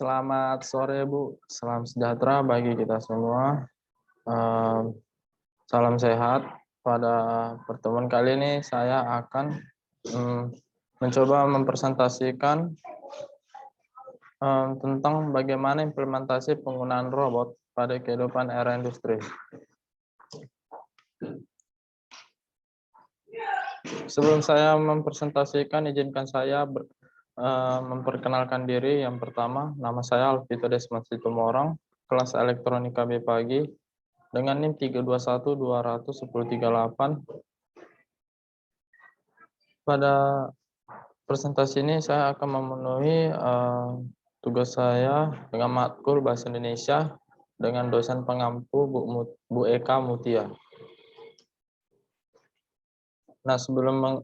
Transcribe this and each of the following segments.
Selamat sore Bu, salam sejahtera bagi kita semua. Salam sehat. Pada pertemuan kali ini saya akan mencoba mempresentasikan tentang bagaimana implementasi penggunaan robot pada kehidupan era industri. Sebelum saya mempresentasikan, izinkan saya memperkenalkan diri. Yang pertama, nama saya Alvito Desmond Situmorang, kelas elektronika B pagi, dengan NIM 321200138. Pada presentasi ini saya akan memenuhi tugas saya dengan matkul Bahasa Indonesia dengan dosen pengampu Bu Eka Mutia. Nah, sebelum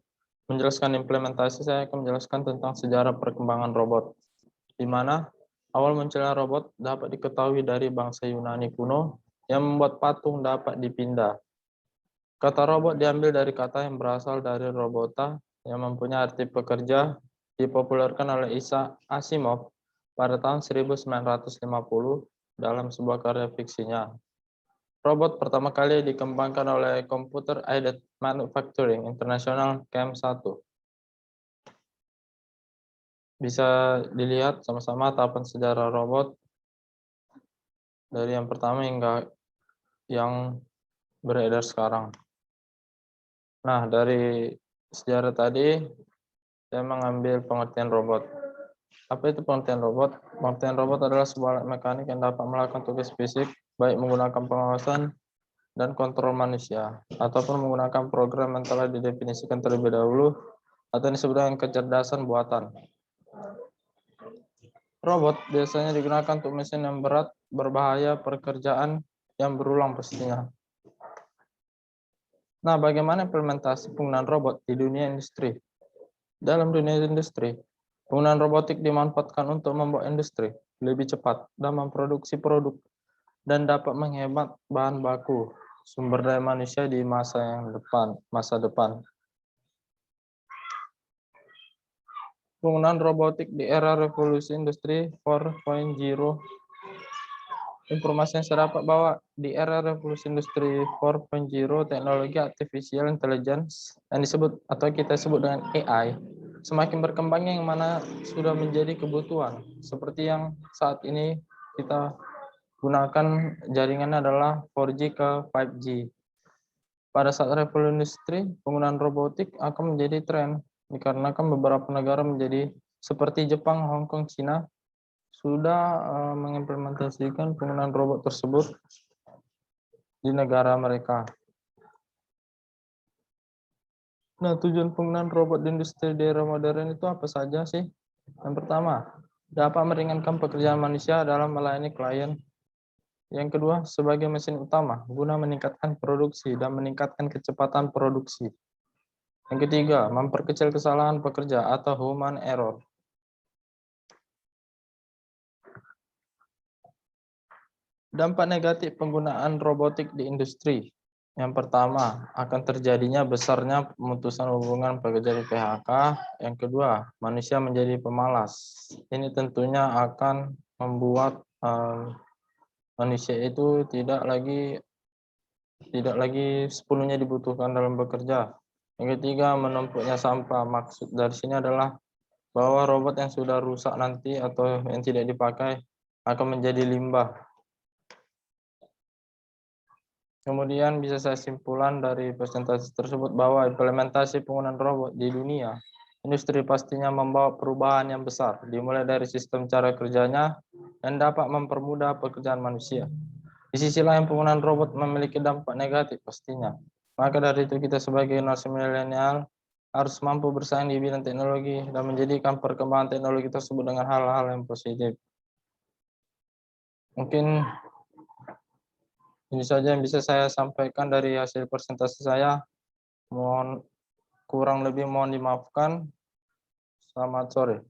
menjelaskan implementasi, saya akan menjelaskan tentang sejarah perkembangan robot, di mana awal munculnya robot dapat diketahui dari bangsa Yunani kuno yang membuat patung dapat dipindah. Kata robot diambil dari kata yang berasal dari robota yang mempunyai arti pekerja, dipopulerkan oleh Isaac Asimov pada tahun 1950 dalam sebuah karya fiksinya. Robot pertama kali dikembangkan oleh Computer Aided Manufacturing International CAM 1. Bisa dilihat sama-sama tahapan sejarah robot dari yang pertama hingga yang beredar sekarang. Nah, dari sejarah tadi saya mengambil pengertian robot. Apa itu pengertian robot? Pengertian robot adalah sebuah alat mekanik yang dapat melakukan tugas fisik, baik menggunakan pengawasan dan kontrol manusia, ataupun menggunakan program yang telah didefinisikan terlebih dahulu, atau yang disebut dengan kecerdasan buatan. Robot biasanya digunakan untuk mesin yang berat, berbahaya, pekerjaan yang berulang pastinya. Nah, bagaimana implementasi penggunaan robot di dunia industri? Dalam dunia industri, penggunaan robotik dimanfaatkan untuk membuat industri lebih cepat dan memproduksi produk dan dapat menghemat bahan baku, sumber daya manusia di masa depan. Penggunaan robotik di era revolusi industri 4.0. Informasi yang saya dapat bahwa di era revolusi industri 4.0, teknologi artificial intelligence yang disebut atau kita sebut dengan AI semakin berkembangnya, yang mana sudah menjadi kebutuhan. Seperti yang saat ini kita gunakan jaringannya adalah 4G ke 5G. Pada saat revolusi industri, penggunaan robotik akan menjadi tren dikarenakan beberapa negara menjadi seperti Jepang, Hong Kong, Cina sudah mengimplementasikan penggunaan robot tersebut di negara mereka. Nah, tujuan penggunaan robot di industri di era modern itu apa saja sih? Yang pertama, dapat meringankan pekerjaan manusia dalam melayani klien. Yang kedua, sebagai mesin utama guna meningkatkan produksi dan meningkatkan kecepatan produksi. Yang ketiga, memperkecil kesalahan pekerja atau human error. Dampak negatif penggunaan robotik di industri. Yang pertama, akan terjadinya besarnya pemutusan hubungan pekerja di PHK. Yang kedua, manusia menjadi pemalas. Ini tentunya akan membuat manusia itu tidak lagi sepenuhnya dibutuhkan dalam bekerja. Yang ketiga, menumpuknya sampah. Maksud dari sini adalah bahwa robot yang sudah rusak nanti atau yang tidak dipakai akan menjadi limbah. Kemudian bisa saya simpulkan dari presentasi tersebut bahwa implementasi penggunaan robot di dunia industri pastinya membawa perubahan yang besar, dimulai dari sistem cara kerjanya yang dapat mempermudah pekerjaan manusia. Di sisi lain, penggunaan robot memiliki dampak negatif pastinya. Maka dari itu kita sebagai generasi milenial harus mampu bersaing di bidang teknologi dan menjadikan perkembangan teknologi tersebut dengan hal-hal yang positif. Mungkin ini saja yang bisa saya sampaikan dari hasil presentasi saya. Mohon kurang lebih mohon dimaafkan. Selamat sore.